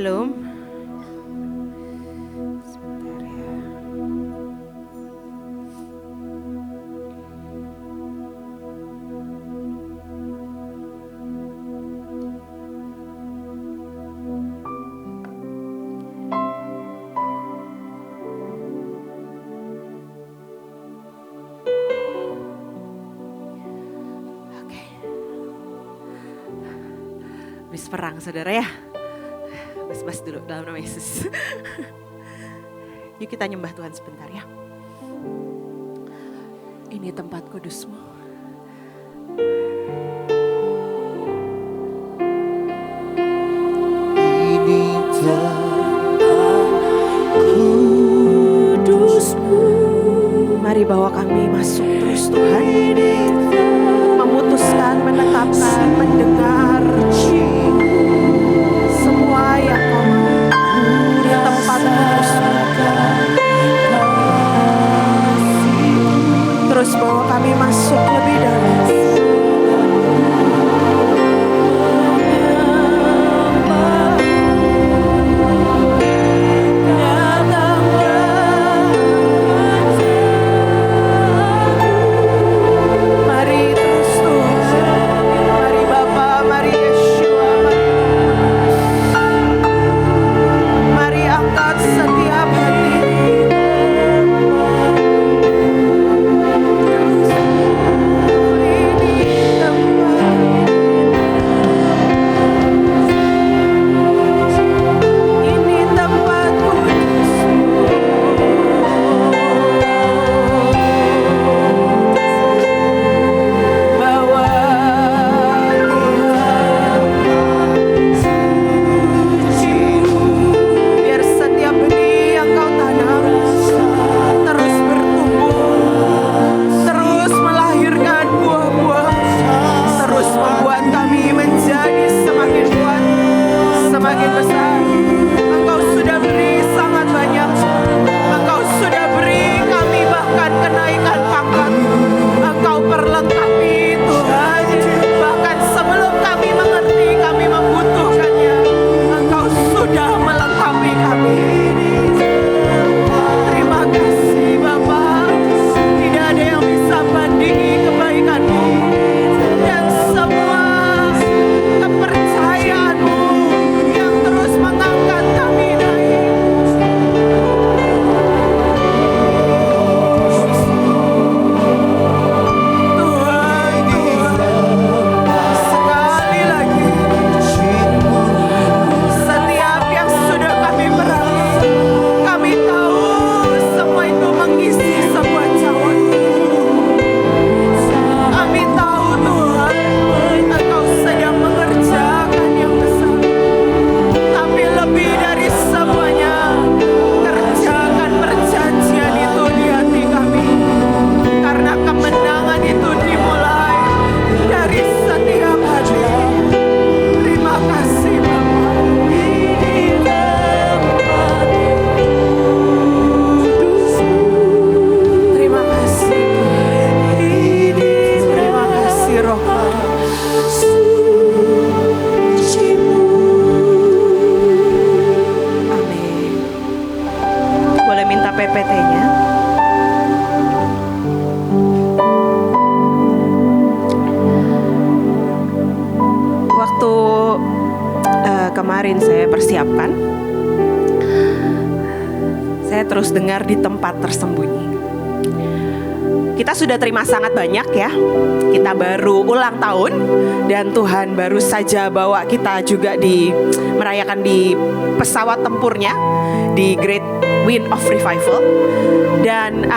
Shalom. Sebentar ya. Oke. Habis perang saudara ya. Bas-bas dulu dalam nama Yesus. Yuk kita nyembah Tuhan sebentar ya. Ini tempat kudus-Mu. Ini tempat kudus-Mu. Mari bawa kami masuk terus Tuhan. Memutuskan, menetapkan, mendengar semua yang Kau mau di tempat kudus-Mu. Terus bawa kami masuk lebih dalam. Mari terus Tuhan, mari Bapa, mari Yeshua, mari angkat setiap hati. Ini tempat kudus-Mu. Bawa suci-Mu. Biar setiap benih yang Kau tanam terus bertumbuh, terus melahirkan buah-buah, terus membuat kami menjadi semakin kuat, semakin besar. Engkau sudah beri sangat banyak. Engkau sudah beri kami bahkan kenaikan pangkat. Engkau perlengkapi Tuhan. Bahkan sebelum kami mengerti, kami membutuhkannya. Engkau sudah melengkapi kami. Terima kasih Bapa. Tidak ada yang bisa bandingi kebaikan-Mu dan semua kepercayaan-Mu yang terus mengangkat kami naik. Tuhan, sekali lagi setiap yang sudah kami perangi, kami tahu semua itu mengisi sebuah cawan. Kami tahu Tuhan, Engkau sedang mengerjakan yang besar. Tapi lebih dari semuanya, kerjakan perjanjian itu di hati kami. Karena kemenangan itu dimulai dari setiap hati. Terima kasih Bapa. Terima kasih Tuhan. Terima kasih Roh Kudus. Amin. Boleh minta PPT-nya? Waktu kemarin saya persiapkan, saya terus dengar di tempat tersembunyi. Kita sudah terima sangat banyak ya. Kita baru ulang tahun dan Tuhan baru saja bawa kita juga merayakan di pesawat tempurnya di Great Wind of Revival. Dan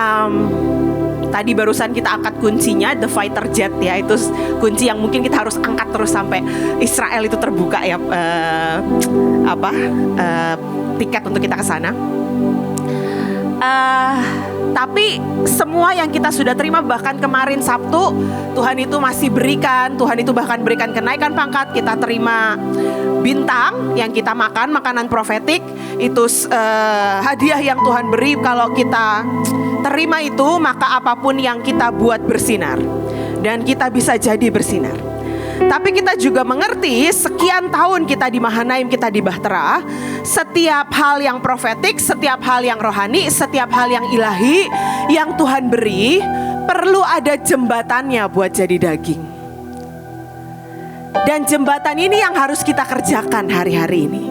tadi barusan kita angkat kuncinya, the fighter jet ya, itu kunci yang mungkin kita harus angkat terus sampai Israel itu terbuka ya, tiket untuk kita ke sana. Tapi semua yang kita sudah terima, bahkan kemarin Sabtu Tuhan itu masih berikan, Tuhan itu bahkan berikan kenaikan pangkat. Kita terima bintang yang kita makan, makanan profetik. Itu hadiah yang Tuhan beri. Kalau kita terima itu, maka apapun yang kita buat bersinar. Dan kita bisa jadi bersinar. Tapi kita juga mengerti sekian tahun kita di Mahanaim, kita di Bahtera, setiap hal yang profetik, setiap hal yang rohani, setiap hal yang ilahi yang Tuhan beri, perlu ada jembatannya buat jadi daging. Dan jembatan ini yang harus kita kerjakan hari-hari ini.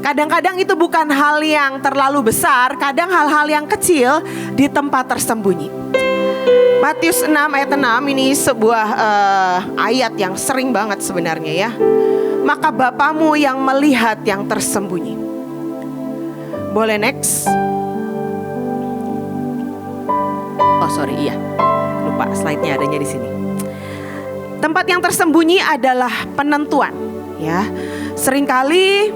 Kadang-kadang itu bukan hal yang terlalu besar, kadang hal-hal yang kecil di tempat tersembunyi. Matius 6 ayat 6 ini sebuah ayat yang sering banget sebenarnya ya. Maka Bapamu yang melihat yang tersembunyi. Boleh next? Oh sorry, iya. Lupa slide-nya adanya di sini. Tempat yang tersembunyi adalah penentuan, ya. Seringkali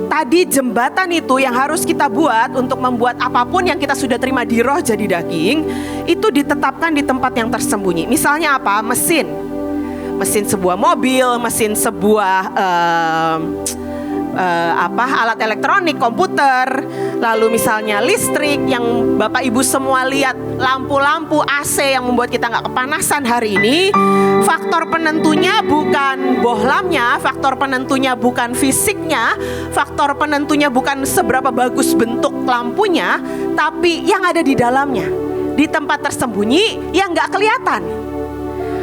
tadi jembatan itu yang harus kita buat untuk membuat apapun yang kita sudah terima di roh jadi daging, itu ditetapkan di tempat yang tersembunyi. Misalnya apa? Mesin sebuah mobil, mesin sebuah alat elektronik, komputer, lalu misalnya listrik yang Bapak Ibu semua lihat, lampu-lampu AC yang membuat kita nggak kepanasan hari ini. Faktor penentunya bukan bohlamnya, faktor penentunya bukan fisiknya, faktor penentunya bukan seberapa bagus bentuk lampunya, tapi yang ada di dalamnya, di tempat tersembunyi yang nggak kelihatan.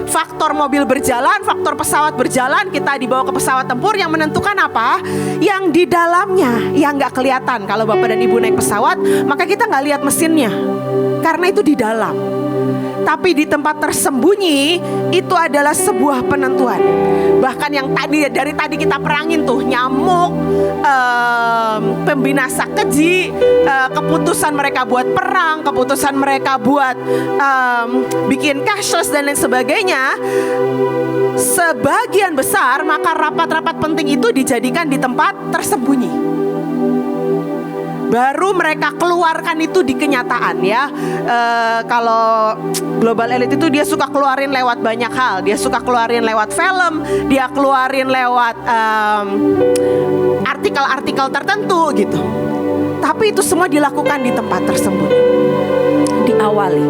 Faktor mobil berjalan, faktor pesawat berjalan, kita dibawa ke pesawat tempur, yang menentukan apa? Yang di dalamnya, yang gak kelihatan. Kalau Bapak dan Ibu naik pesawat, maka kita gak lihat mesinnya, karena itu di dalam. Tapi di tempat tersembunyi, itu adalah sebuah penentuan. Bahkan yang dari tadi kita perangin tuh, nyamuk, pembinasa keji, keputusan mereka buat perang, keputusan mereka buat bikin cashless dan lain sebagainya. Sebagian besar maka rapat-rapat penting itu dijadikan di tempat tersembunyi. Baru mereka keluarkan itu di kenyataan ya. Kalau Global Elite itu dia suka keluarin lewat banyak hal. Dia suka keluarin lewat film, dia keluarin lewat artikel-artikel tertentu gitu. Tapi itu semua dilakukan di tempat tersembunyi, diawali.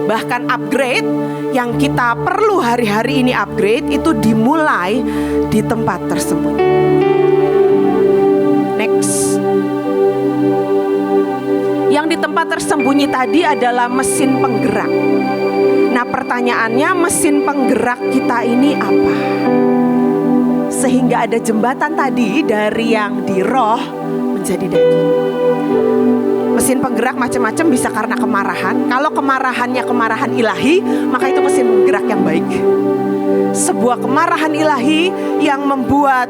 Bahkan upgrade yang kita perlu hari-hari ini upgrade itu dimulai di tempat tersembunyi. Next. Yang di tempat tersembunyi tadi adalah mesin penggerak. Nah pertanyaannya, mesin penggerak kita ini apa? Sehingga ada jembatan tadi dari yang di roh menjadi daging. Mesin penggerak macam-macam, bisa karena kemarahan. Kalau kemarahannya kemarahan ilahi, maka itu mesin penggerak yang baik. Sebuah kemarahan ilahi yang membuat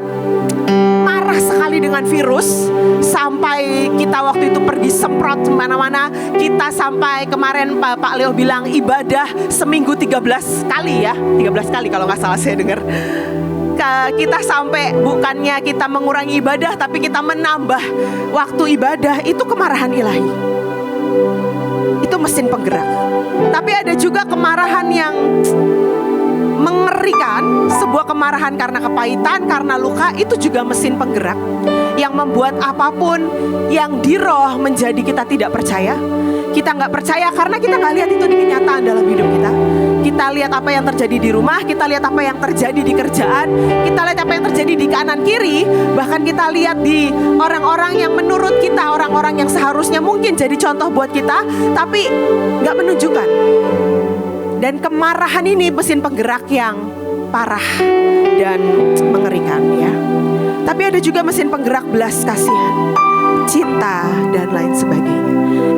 marah sekali dengan virus, sampai kita waktu itu pergi semprot kemana-mana. Kita sampai kemarin Pak Leo bilang ibadah seminggu 13 kali ya, 13 kali kalau nggak salah saya dengar. Kita sampai bukannya kita mengurangi ibadah, tapi kita menambah waktu ibadah. Itu kemarahan ilahi. Itu mesin penggerak. Tapi ada juga kemarahan yang mengerikan, sebuah kemarahan karena kepahitan, karena luka, itu juga mesin penggerak yang membuat apapun yang di roh menjadi kita tidak percaya. Kita nggak percaya karena kita nggak lihat itu di kenyataan dalam hidup kita. Kita lihat apa yang terjadi di rumah, kita lihat apa yang terjadi di kerjaan, kita lihat apa yang terjadi di kanan kiri, bahkan kita lihat di orang-orang yang menurut kita, orang-orang yang seharusnya mungkin jadi contoh buat kita, tapi nggak menunjukkan. Dan kemarahan ini mesin penggerak yang parah dan mengerikan ya. Tapi ada juga mesin penggerak belas kasihan, cinta dan lain sebagainya.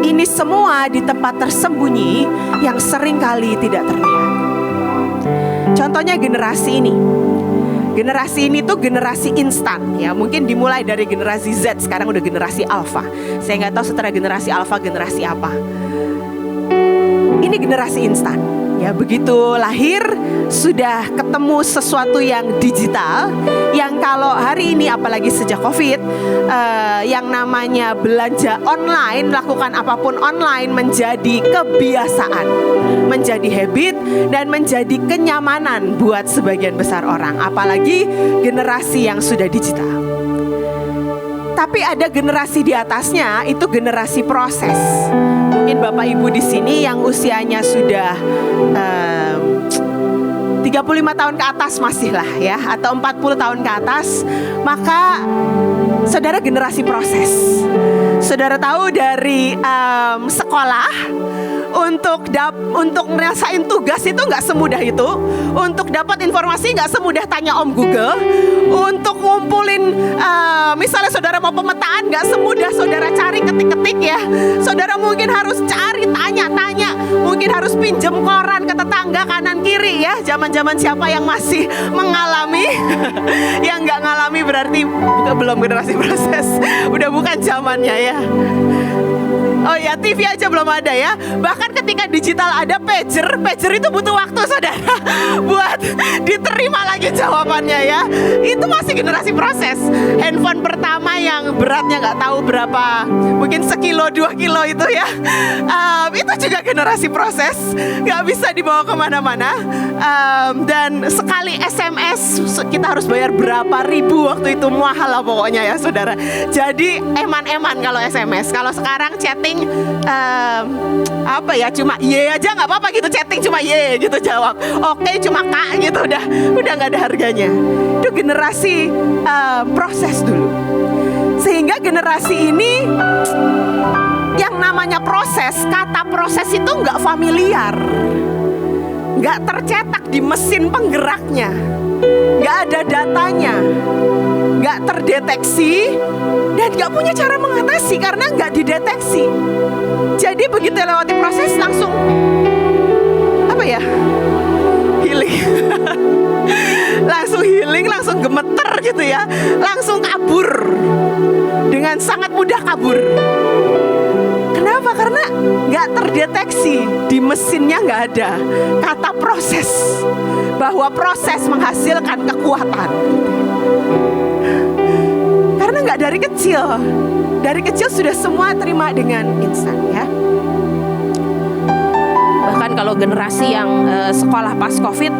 Ini semua di tempat tersembunyi yang seringkali tidak terlihat. Contohnya generasi ini. Generasi ini tuh generasi instan ya. Mungkin dimulai dari generasi Z, sekarang udah generasi Alpha. Saya nggak tahu setelah generasi Alpha generasi apa. Ini generasi instan. Ya begitu lahir sudah ketemu sesuatu yang digital, yang kalau hari ini apalagi sejak COVID, yang namanya belanja online, lakukan apapun online menjadi kebiasaan, menjadi habit dan menjadi kenyamanan buat sebagian besar orang, apalagi generasi yang sudah digital. Tapi ada generasi di atasnya, itu generasi proses. Mungkin Bapak Ibu di sini yang usianya sudah 30 35 tahun ke atas masih lah ya, atau 40 tahun ke atas, maka saudara generasi proses. Saudara tahu dari sekolah, untuk ngerasain tugas itu nggak semudah itu. Untuk dapat informasi nggak semudah tanya Om Google. Untuk ngumpulin misalnya saudara mau pemetaan, nggak semudah saudara cari ketik-ketik ya. Saudara mungkin harus cari, tanya-tanya. Mungkin harus pinjem koran ke tetangga kanan kiri ya. Zaman-zaman siapa yang masih mengalami. Yang nggak ngalami berarti belum generasi proses. Udah bukan zamannya ya. Oh ya, TV aja belum ada ya. Bahkan ketika digital ada pager itu butuh waktu saudara buat diterima lagi jawabannya ya. Itu masih generasi proses. Handphone pertama yang beratnya nggak tahu berapa, mungkin 1-2 kilo itu ya. Itu juga generasi proses, nggak bisa dibawa kemana-mana. Dan sekali SMS kita harus bayar berapa ribu waktu itu, mahal lah pokoknya ya saudara. Jadi eman-eman kalau SMS. Kalau sekarang chatting cuma ye aja nggak apa-apa gitu, chatting cuma ye gitu jawab, oke cuma kak gitu, udah nggak ada harganya. Itu generasi proses dulu. Sehingga generasi ini yang namanya proses, kata proses itu nggak familiar, nggak tercetak di mesin penggeraknya, nggak ada datanya, nggak terdeteksi, dan nggak punya cara mengatasi karena nggak dideteksi. Jadi begitu lewati proses langsung healing. Langsung healing, langsung gemeter gitu ya, langsung kabur, dengan sangat mudah kabur. Kenapa? Karena nggak terdeteksi, di mesinnya nggak ada kata proses, bahwa proses menghasilkan kekuatan. Karena nggak dari kecil sudah semua terima dengan instan ya. Bahkan kalau generasi yang sekolah pas COVID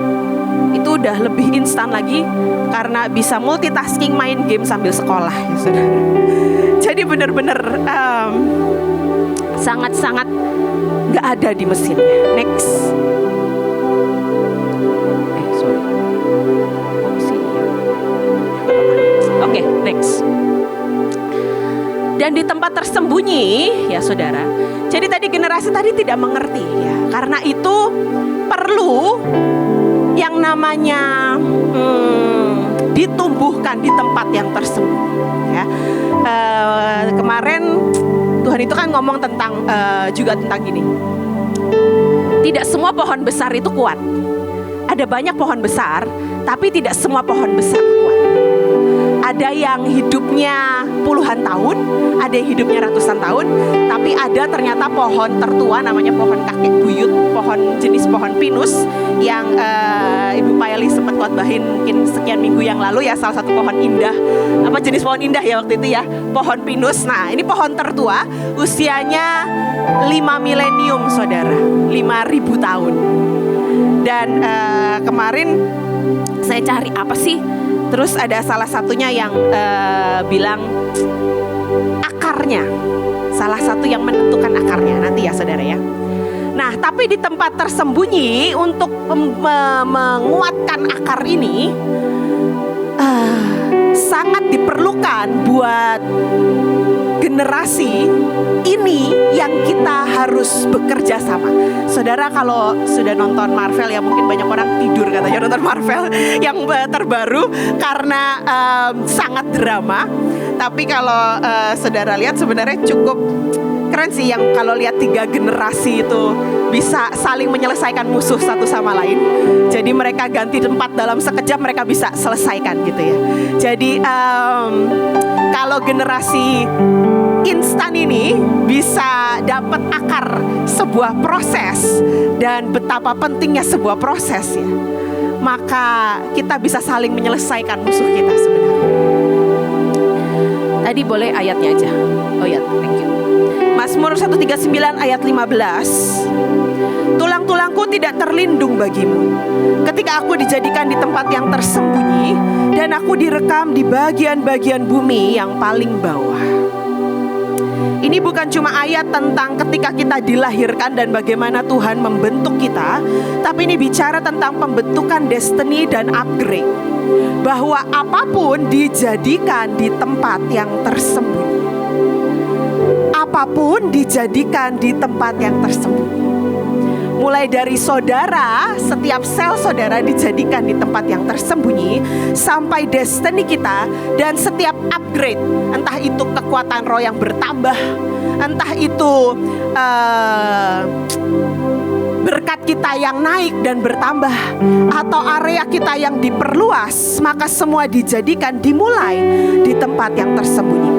itu udah lebih instan lagi, karena bisa multitasking main game sambil sekolah ya saudara. Jadi benar-benar sangat-sangat nggak ada di mesinnya. Next. Oke, next. Dan di tempat tersembunyi ya saudara. Jadi tadi generasi tadi tidak mengerti ya. Karena itu perlu yang namanya ditumbuhkan di tempat yang tersembunyi ya. Kemarin Tuhan itu kan ngomong tentang juga tentang gini. Tidak semua pohon besar itu kuat. Ada banyak pohon besar, tapi tidak semua pohon besar kuat. Ada yang hidupnya puluhan tahun, ada yang hidupnya ratusan tahun, tapi ada ternyata pohon tertua namanya pohon kakek buyut, jenis pohon pinus yang Ibu Paeli sempat khotbahin mungkin sekian minggu yang lalu ya, salah satu pohon indah, jenis pohon indah ya waktu itu ya, pohon pinus. Nah ini pohon tertua, usianya 5 milenium saudara, 5.000 tahun. Dan kemarin saya cari apa sih? Terus ada salah satunya yang bilang akarnya, salah satu yang menentukan akarnya nanti ya saudara ya. Nah tapi di tempat tersembunyi untuk menguatkan akar ini sangat diperlukan buat generasi ini yang kita harus bekerja sama. Saudara kalau sudah nonton Marvel ya, mungkin banyak orang tidur katanya nonton Marvel yang terbaru karena sangat drama. Tapi kalau saudara lihat sebenarnya cukup keren sih, yang kalau lihat 3 generasi itu bisa saling menyelesaikan musuh satu sama lain. Jadi mereka ganti tempat dalam sekejap mereka bisa selesaikan gitu ya. Jadi kalau generasi instan ini bisa dapat akar sebuah proses dan betapa pentingnya sebuah proses ya, maka kita bisa saling menyelesaikan musuh kita sebenarnya. Tadi boleh ayatnya aja. Oh ya, thank you. Mazmur 139 ayat 15. Tulang-tulangku tidak terlindung bagimu ketika aku dijadikan di tempat yang tersembunyi dan aku direkam di bagian-bagian bumi yang paling bawah. Ini bukan cuma ayat tentang ketika kita dilahirkan dan bagaimana Tuhan membentuk kita, tapi ini bicara tentang pembentukan destiny dan upgrade. Bahwa apapun dijadikan di tempat yang tersembunyi. Apapun dijadikan di tempat yang tersembunyi. Mulai dari saudara, setiap sel saudara dijadikan di tempat yang tersembunyi, sampai destiny kita dan setiap upgrade, entah itu kekuatan roh yang bertambah, entah itu berkat kita yang naik dan bertambah, atau area kita yang diperluas, maka semua dijadikan dimulai di tempat yang tersembunyi.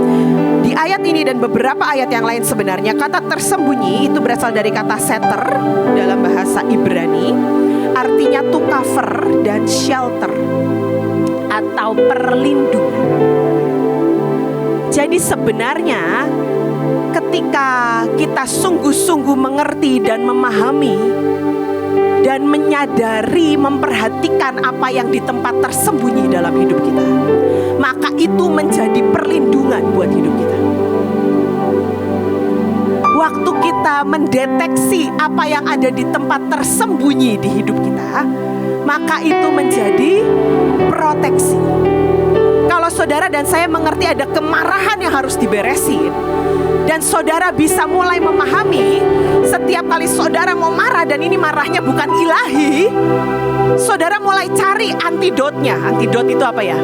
Di ayat ini dan beberapa ayat yang lain sebenarnya kata tersembunyi itu berasal dari kata seter dalam bahasa Ibrani, artinya to cover dan shelter atau perlindungan. Jadi sebenarnya ketika kita sungguh-sungguh mengerti dan memahami dan menyadari, memperhatikan apa yang di tempat tersembunyi dalam hidup kita, maka itu menjadi perlindungan buat hidup kita. Waktu kita mendeteksi apa yang ada di tempat tersembunyi di hidup kita, maka itu menjadi proteksi. Kalau saudara dan saya mengerti ada kemarahan yang harus diberesin, dan saudara bisa mulai memahami setiap kali saudara mau marah dan ini marahnya bukan ilahi, saudara mulai cari antidotnya. Antidot itu apa ya?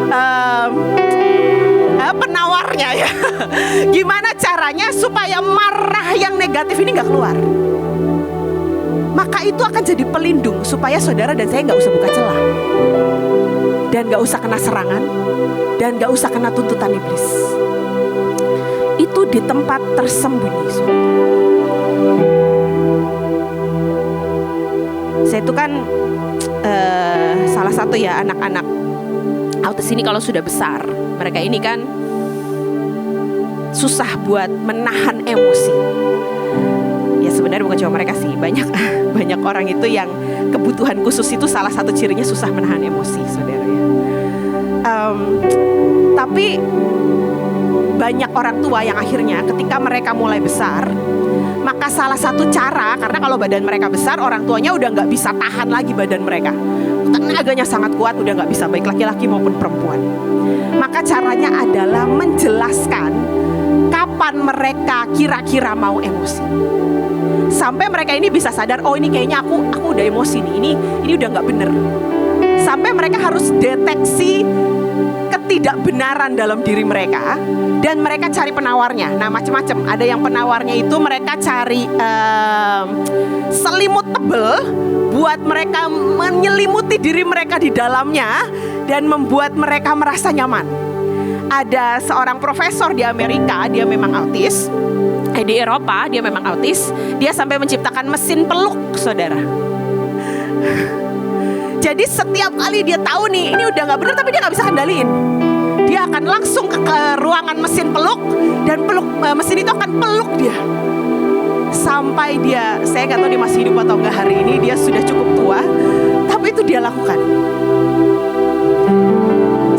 Penawarnya ya. Gimana caranya supaya marah yang negatif ini gak keluar? Maka itu akan jadi pelindung supaya saudara dan saya gak usah buka celah, dan gak usah kena serangan, dan gak usah kena tuntutan iblis. Itu di tempat tersembunyi. Saya itu kan salah satu ya anak-anak autis ini kalau sudah besar, mereka ini kan susah buat menahan emosi. Ya sebenarnya bukan cuma mereka sih, banyak orang itu yang kebutuhan khusus itu salah satu cirinya susah menahan emosi, saudara ya. Tapi banyak orang tua yang akhirnya ketika mereka mulai besar, maka salah satu cara, karena kalau badan mereka besar, orang tuanya udah gak bisa tahan lagi badan mereka, tenaganya sangat kuat, udah gak bisa baik laki-laki maupun perempuan. Maka caranya adalah menjelaskan kapan mereka kira-kira mau emosi, sampai mereka ini bisa sadar, oh ini kayaknya aku udah emosi nih, ini udah gak bener. Sampai mereka harus deteksi ketidakbenaran dalam diri mereka, dan mereka cari penawarnya. Nah macam-macam. Ada yang penawarnya itu mereka cari selimut tebel buat mereka menyelimuti diri mereka di dalamnya dan membuat mereka merasa nyaman. Ada seorang profesor di Amerika, dia memang autis. Di Eropa dia memang autis. Dia sampai menciptakan mesin peluk, saudara. Jadi setiap kali dia tahu nih ini udah gak bener, tapi dia gak bisa kendaliin, dia akan langsung ke ruangan mesin peluk, dan mesin itu akan peluk dia sampai dia, saya gak tahu dia masih hidup atau enggak hari ini, dia sudah cukup tua, tapi itu dia lakukan.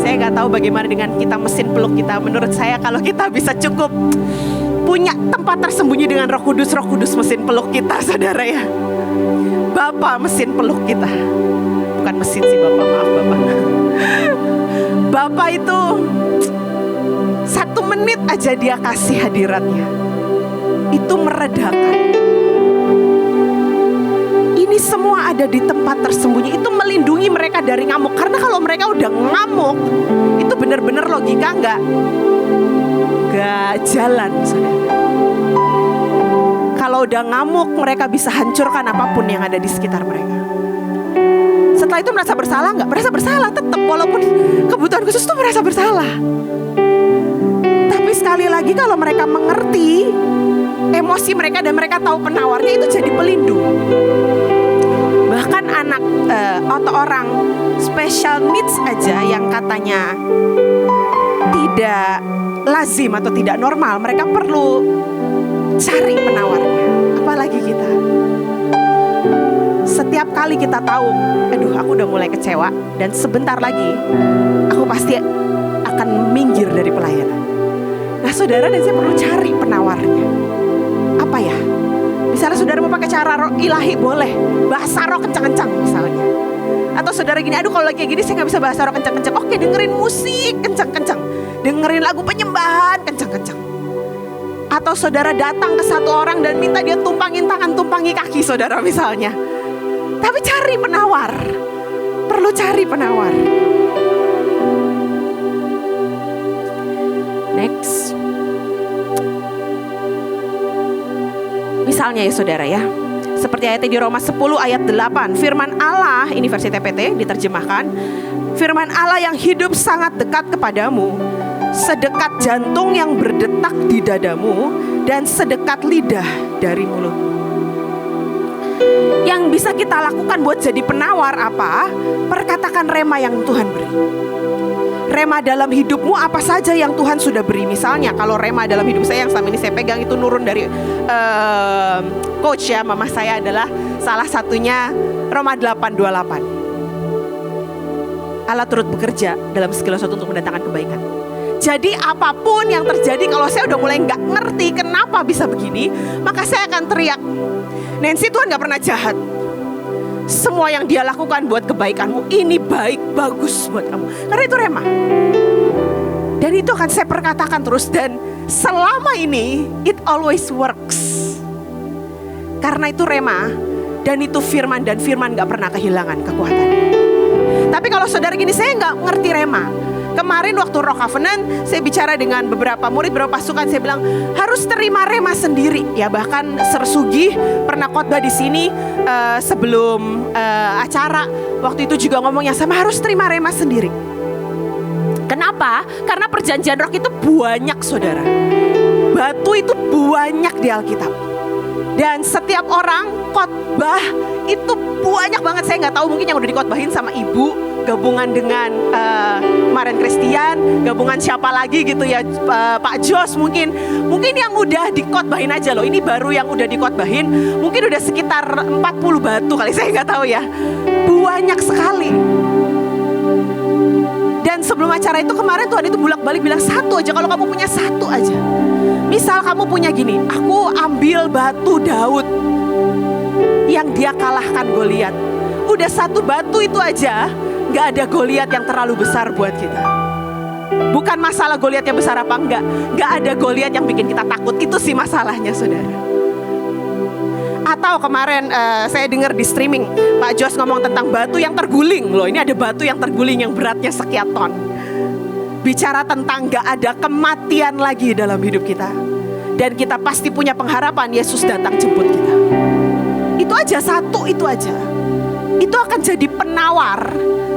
Saya gak tahu bagaimana dengan kita, mesin peluk kita. Menurut saya kalau kita bisa cukup punya tempat tersembunyi dengan Roh Kudus mesin peluk kita, saudara ya. Bapa mesin peluk kita. Bukan mesin sih Bapak, maaf Bapak. Bapak itu 1 menit aja dia kasih hadiratnya, itu meredakan. Ini semua ada di tempat tersembunyi, itu melindungi mereka dari ngamuk. Karena kalau mereka udah ngamuk, itu benar-benar logika nggak jalan, saudara. Kalau udah ngamuk, mereka bisa hancurkan apapun yang ada di sekitar mereka. Setelah itu merasa bersalah nggak? Merasa bersalah tetap, walaupun kebutuhan khusus itu merasa bersalah. Tapi sekali lagi kalau mereka mengerti emosi mereka dan mereka tahu penawarnya, itu jadi pelindung. Bahkan anak atau orang special needs aja yang katanya tidak lazim atau tidak normal, mereka perlu cari penawarnya. Apalagi kita. Setiap kali kita tahu, aduh aku udah mulai kecewa dan sebentar lagi aku pasti akan minggir dari pelayanan. Nah saudara dan saya perlu cari penawarnya. bicara roh ilahi boleh, bahasa roh kencang-kencang misalnya. Atau saudara gini, aduh kalau lagi kayak gini saya gak bisa bahasa roh kencang-kencang. Oke, dengerin musik kencang-kencang, dengerin lagu penyembahan kencang-kencang. Atau saudara datang ke satu orang dan minta dia tumpangin tangan, tumpangi kaki saudara misalnya. Tapi cari penawar, perlu cari penawar. Next. Misalnya ya saudara ya, seperti ayatnya di Roma 10 ayat 8, firman Allah, ini versi TPT diterjemahkan, firman Allah yang hidup sangat dekat kepadamu, sedekat jantung yang berdetak di dadamu, dan sedekat lidah dari mulutmu. Yang bisa kita lakukan buat jadi penawar apa? Perkatakan rema yang Tuhan beri. Rema dalam hidupmu apa saja yang Tuhan sudah beri. Misalnya kalau rema dalam hidup saya yang selama ini saya pegang itu nurun dari coach ya, mama saya adalah salah satunya Roma 8:28. Allah turut bekerja dalam segala sesuatu untuk mendatangkan kebaikan. Jadi apapun yang terjadi, kalau saya udah mulai gak ngerti kenapa bisa begini, maka saya akan teriak, Nancy, Tuhan gak pernah jahat. Semua yang dia lakukan buat kebaikanmu, ini baik, bagus buat kamu. Karena itu rema. Dan itu akan saya perkatakan terus. Dan selama ini, it always works. Karena itu rema, dan itu firman. Dan firman gak pernah kehilangan kekuatan. Tapi kalau saudara gini, saya gak ngerti rema. Kemarin waktu Rock Covenant, saya bicara dengan beberapa murid, beberapa pasukan, saya bilang harus terima rema sendiri. Ya bahkan Ser Sugih pernah khotbah di sini sebelum acara. Waktu itu juga ngomongnya sama, harus terima rema sendiri. Kenapa? Karena perjanjian roh itu banyak saudara. Batu itu banyak di Alkitab. Dan setiap orang khotbah itu banyak banget. Saya nggak tahu, mungkin yang udah dikhotbahin sama ibu, gabungan dengan kemarin Christian, gabungan siapa lagi gitu ya, Pak Jos mungkin yang udah dikhotbahin aja loh. Ini baru yang udah dikhotbahin, mungkin udah sekitar 40 batu kali, saya nggak tahu ya. Banyak sekali. Dan sebelum acara itu kemarin Tuhan itu bolak-balik bilang satu aja, kalau kamu punya satu aja. Misal kamu punya gini, aku ambil batu Daud yang dia kalahkan Goliat. Udah satu batu itu aja, gak ada Goliat yang terlalu besar buat kita. Bukan masalah Goliat yang besar apa enggak, gak ada Goliat yang bikin kita takut. Itu sih masalahnya saudara. Atau kemarin saya dengar di streaming Pak Jos ngomong tentang batu yang terguling. Loh, ini ada batu yang terguling yang beratnya sekian ton. Bicara tentang gak ada kematian lagi dalam hidup kita. Dan kita pasti punya pengharapan Yesus datang jemput kita. Itu aja, satu itu aja. Itu akan jadi penawar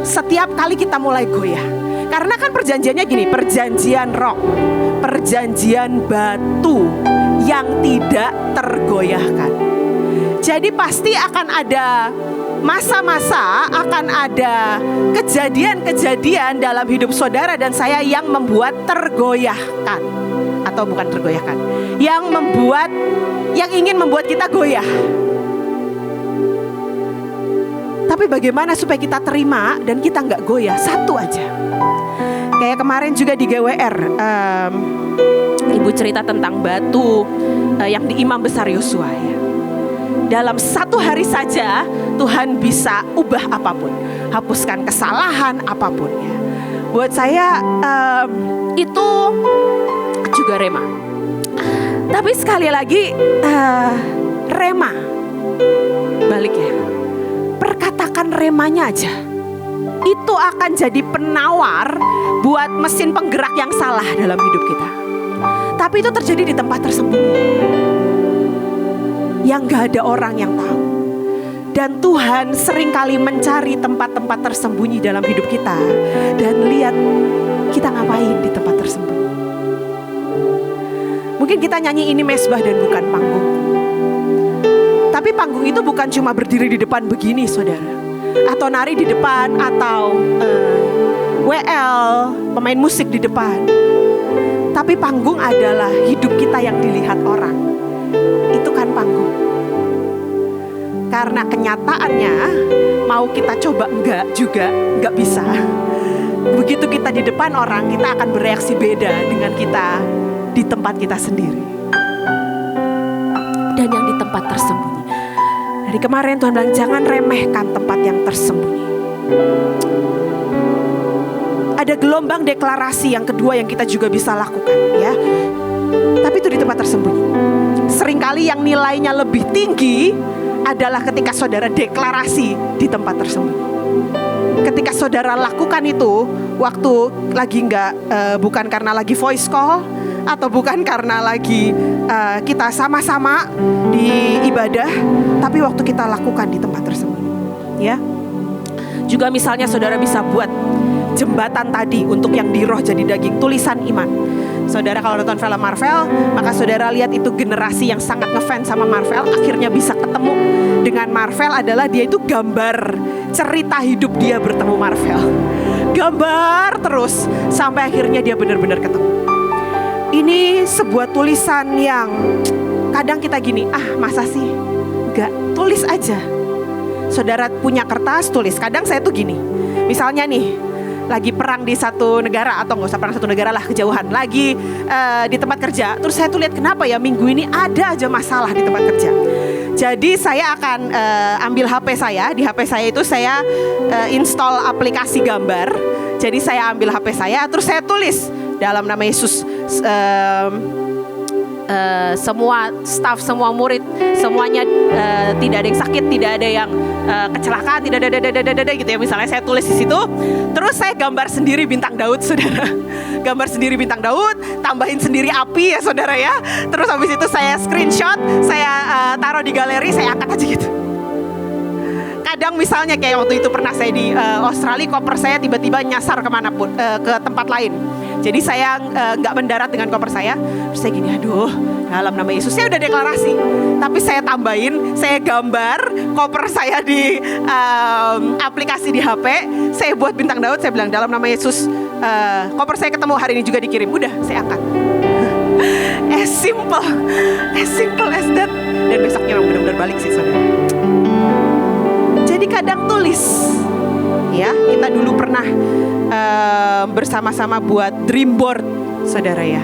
setiap kali kita mulai goyah. Karena kan perjanjiannya gini, perjanjian roh, perjanjian batu yang tidak tergoyahkan. Jadi pasti akan ada masa-masa, akan ada kejadian-kejadian dalam hidup saudara dan saya yang membuat tergoyahkan. Atau bukan tergoyahkan, yang ingin membuat kita goyah. Tapi bagaimana supaya kita terima dan kita nggak goyah? Satu aja. Kayak kemarin juga di GWR, ibu cerita tentang batu yang di Imam Besar Yosua ya. Dalam satu hari saja Tuhan bisa ubah apapun, hapuskan kesalahan apapun ya. Buat saya itu juga rema. Tapi sekali lagi rema, balik ya. Perkatakan remanya aja. Itu akan jadi penawar buat mesin penggerak yang salah dalam hidup kita. Tapi itu terjadi di tempat tersembunyi yang gak ada orang yang tahu. Dan Tuhan seringkali mencari tempat-tempat tersembunyi dalam hidup kita. Dan lihat kita ngapain di tempat tersembunyi. Mungkin kita nyanyi ini mesbah dan bukan panggung. Tapi panggung itu bukan cuma berdiri di depan begini saudara, atau nari di depan, atau WL, pemain musik di depan. Tapi panggung adalah hidup kita yang dilihat orang. Itu kan panggung. Karena kenyataannya mau kita coba enggak bisa. Begitu kita di depan orang, kita akan bereaksi beda dengan kita di tempat kita sendiri. Dan yang di tempat tersembunyi. Dari kemarin Tuhan bilang jangan remehkan tempat yang tersembunyi. Ada gelombang deklarasi yang kedua yang kita juga bisa lakukan ya. Tapi itu di tempat tersembunyi. Seringkali yang nilainya lebih tinggi adalah ketika saudara deklarasi di tempat tersembunyi. Ketika saudara lakukan itu waktu lagi bukan karena lagi voice call atau bukan karena lagi kita sama-sama di ibadah, tapi waktu kita lakukan di tempat tersembunyi ya. Juga misalnya saudara bisa buat jembatan tadi untuk yang di roh jadi daging, tulisan iman. Saudara kalau nonton film Marvel, maka saudara lihat itu generasi yang sangat ngefans sama Marvel akhirnya bisa ketemu dengan Marvel adalah dia itu gambar cerita hidup dia bertemu Marvel. Gambar terus sampai akhirnya dia benar-benar ketemu. Ini sebuah tulisan yang kadang kita gini, masa sih? Enggak, tulis aja. Saudara punya kertas, tulis. Kadang saya tuh gini, misalnya nih, lagi perang di satu negara atau nggak usah perang satu negara lah, kejauhan, lagi di tempat kerja. Terus saya tuh lihat kenapa ya minggu ini ada aja masalah di tempat kerja. Jadi saya akan ambil HP saya. Di HP saya itu saya install aplikasi gambar. Jadi saya ambil HP saya, terus saya tulis dalam nama Yesus. Semua staff, semua murid, semuanya tidak ada yang sakit, tidak ada yang kecelakaan, tidak ada gitu ya. Misalnya saya tulis di situ, terus saya gambar sendiri bintang Daud, saudara. Gambar sendiri bintang Daud, tambahin sendiri api ya, saudara ya. Terus habis itu saya screenshot, saya taruh di galeri, saya angkat aja gitu. Kadang misalnya kayak waktu itu pernah saya di Australia, koper saya tiba-tiba nyasar kemanapun, ke tempat lain. Jadi saya nggak mendarat dengan koper saya. Terus saya gini, aduh, dalam nama Yesus saya udah deklarasi. Tapi saya tambahin, saya gambar koper saya di aplikasi di HP. Saya buat bintang Daud, saya bilang dalam nama Yesus, koper saya ketemu hari ini juga dikirim. Udah, saya angkat. As simple as that. Dan besoknya memang benar-benar balik sih, saudara. Jadi kadang tulis. Ya, kita dulu pernah bersama-sama buat dream board, saudara ya.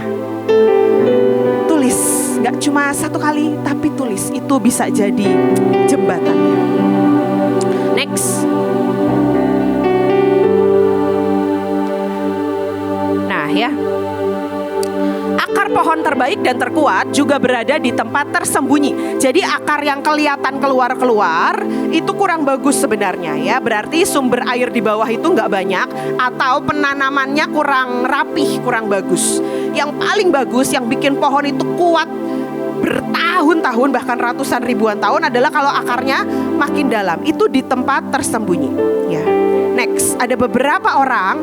Tulis, gak cuma satu kali, tapi tulis. Itu bisa jadi jembatannya. Next. Nah ya, akar pohon terbaik dan terkuat juga berada di tempat tersembunyi. Jadi akar yang kelihatan keluar-keluar itu kurang bagus sebenarnya ya. Berarti sumber air di bawah itu nggak banyak atau penanamannya kurang rapih, kurang bagus. Yang paling bagus yang bikin pohon itu kuat bertahun-tahun bahkan ratusan ribuan tahun adalah kalau akarnya makin dalam. Itu di tempat tersembunyi ya. Next, ada beberapa orang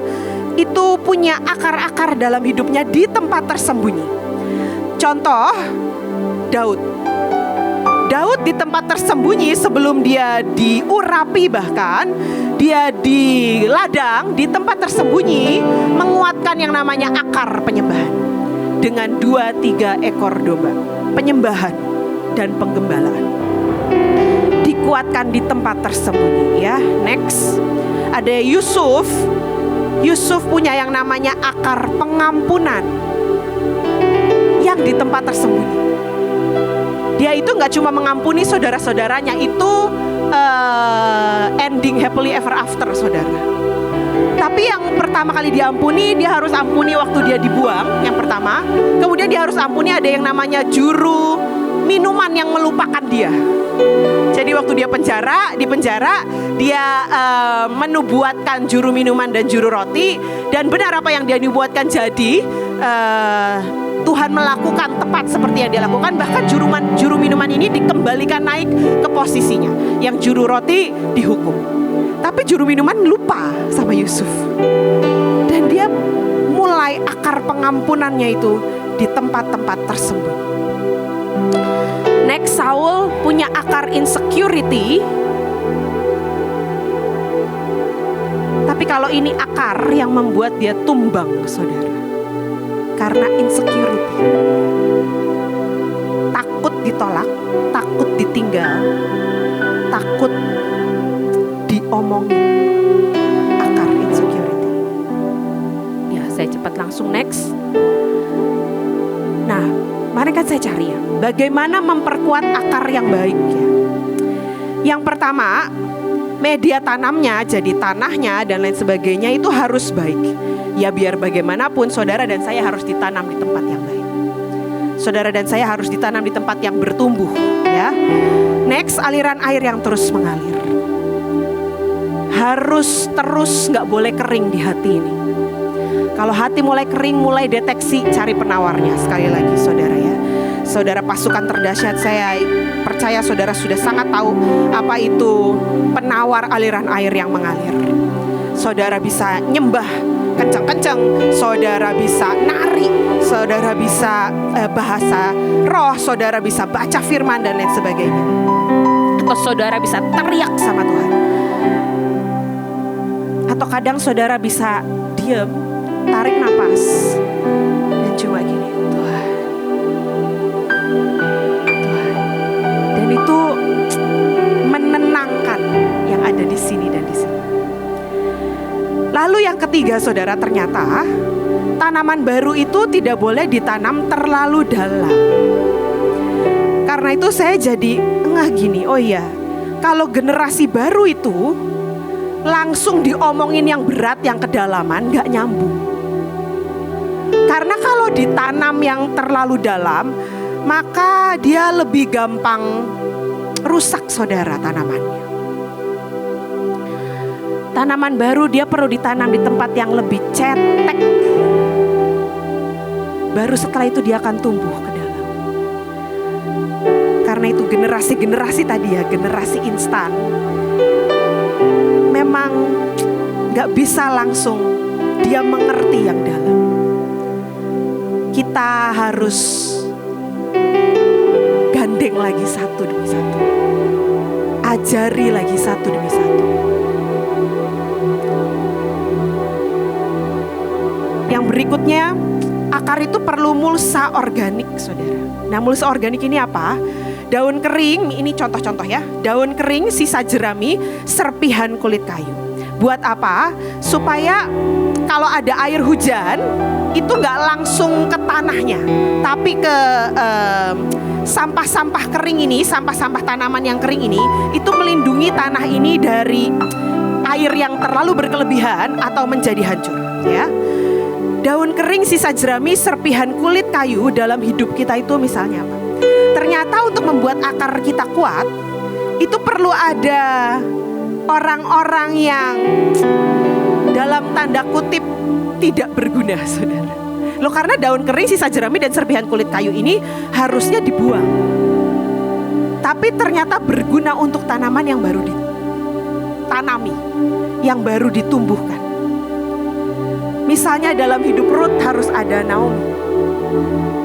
itu punya akar-akar dalam hidupnya di tempat tersembunyi. Contoh, Daud di tempat tersembunyi sebelum dia diurapi, bahkan dia di ladang, di tempat tersembunyi menguatkan yang namanya akar penyembahan dengan 2-3 ekor domba. Penyembahan dan penggembalaan dikuatkan di tempat tersembunyi ya. Next, ada Yusuf punya yang namanya akar pengampunan yang di tempat tersembunyi. Dia itu gak cuma mengampuni saudara-saudaranya, itu ending happily ever after, saudara. Tapi yang pertama kali diampuni, dia harus ampuni waktu dia dibuang, yang pertama. Kemudian dia harus ampuni ada yang namanya juru minuman yang melupakan dia. Jadi waktu dia di penjara dia menubuatkan juru minuman dan juru roti. Dan benar apa yang dia nubuatkan jadi, Tuhan melakukan tepat seperti yang dia lakukan. Bahkan juru minuman ini dikembalikan naik ke posisinya. Yang juru roti dihukum. Tapi juru minuman lupa sama Yusuf. Dan dia mulai akar pengampunannya itu di tempat-tempat tersembunyi. Next, Saul punya akar insecurity. Tapi kalau ini akar yang membuat dia tumbang, saudara. Karena insecurity. Takut ditolak, takut ditinggal, takut diomongin. Akar insecurity. Ya, saya cepat langsung next. Nah, mari kan saya cari ya, bagaimana memperkuat akar yang baik ya. Yang pertama, media tanamnya, jadi tanahnya dan lain sebagainya itu harus baik. Ya biar bagaimanapun saudara dan saya harus ditanam di tempat yang baik. Saudara dan saya harus ditanam di tempat yang bertumbuh, ya. Next, aliran air yang terus mengalir. Harus terus, gak boleh kering di hati ini. Kalau hati mulai kering, mulai deteksi, cari penawarnya. Sekali lagi saudara ya. Saudara pasukan terdahsyat, saya percaya saudara sudah sangat tahu apa itu penawar aliran air yang mengalir. Saudara bisa nyembah kencang-kencang, saudara bisa nari, saudara bisa bahasa roh, saudara bisa baca firman dan lain sebagainya. Atau saudara bisa teriak sama Tuhan. Atau kadang saudara bisa diam, tarik napas, dan cuma gini, Tuhan. Dan itu menenangkan yang ada di sini dan di sini. Lalu yang ketiga saudara, ternyata tanaman baru itu tidak boleh ditanam terlalu dalam. Karena itu saya jadi gini, oh iya, kalau generasi baru itu langsung diomongin yang berat, yang kedalaman, gak nyambung. Karena kalau ditanam yang terlalu dalam, maka dia lebih gampang rusak saudara tanamannya. Tanaman baru dia perlu ditanam di tempat yang lebih cetek. Baru setelah itu dia akan tumbuh ke dalam. Karena itu generasi-generasi tadi ya, generasi instan, memang gak bisa langsung dia mengerti yang dalam. Kita harus gandeng lagi satu demi satu, ajari lagi satu demi satu. Yang berikutnya, akar itu perlu mulsa organik saudara. Nah, mulsa organik ini apa? Daun kering, ini contoh-contoh ya. Daun kering, sisa jerami, serpihan kulit kayu. Buat apa? Supaya kalau ada air hujan, itu gak langsung ke tanahnya, tapi ke sampah-sampah kering ini, sampah-sampah tanaman yang kering ini, itu melindungi tanah ini dari air yang terlalu berkelebihan atau menjadi hancur, ya. Daun kering, sisa jerami, serpihan kulit kayu dalam hidup kita itu misalnya apa? Ternyata untuk membuat akar kita kuat, itu perlu ada orang-orang yang dalam tanda kutip tidak berguna saudara. Loh, karena daun kering, sisa jerami dan serpihan kulit kayu ini harusnya dibuang. Tapi ternyata berguna untuk tanaman yang baru ditanami, yang baru ditumbuhkan. Misalnya dalam hidup Ruth harus ada Naomi.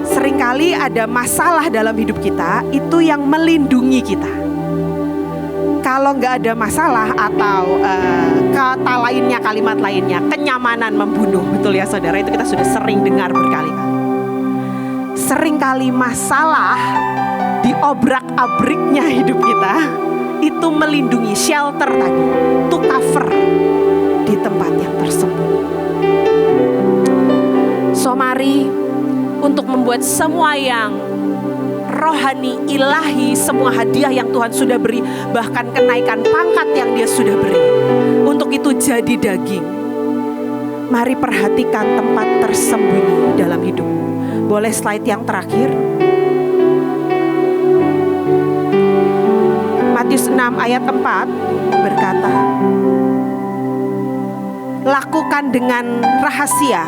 Seringkali ada masalah dalam hidup kita, itu yang melindungi kita. Kalau nggak ada masalah atau kata lainnya, kalimat lainnya, kenyamanan membunuh, betul ya saudara, itu kita sudah sering dengar berkali-kali. Seringkali masalah di obrak-abriknya hidup kita itu melindungi, shelter tadi, to cover di tempat yang tersembunyi. So mari untuk membuat semua yang rohani, ilahi, semua hadiah yang Tuhan sudah beri, bahkan kenaikan pangkat yang Dia sudah beri, untuk itu jadi daging. Mari perhatikan tempat tersembunyi dalam hidupmu. Boleh slide yang terakhir? Matius 6 ayat 4 berkata, lakukan dengan rahasia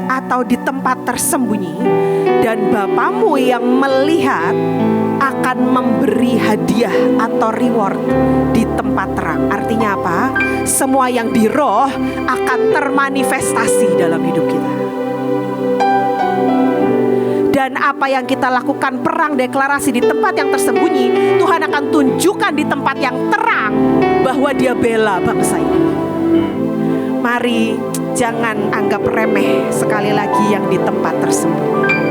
atau di tempat tersembunyi, dan Bapamu yang melihat akan memberi hadiah atau reward di tempat terang. Artinya apa? Semua yang di roh akan termanifestasi dalam hidup kita. Dan apa yang kita lakukan, perang deklarasi di tempat yang tersembunyi, Tuhan akan tunjukkan di tempat yang terang bahwa Dia bela bangsa ini. Mari jangan anggap remeh sekali lagi yang di tempat tersembunyi.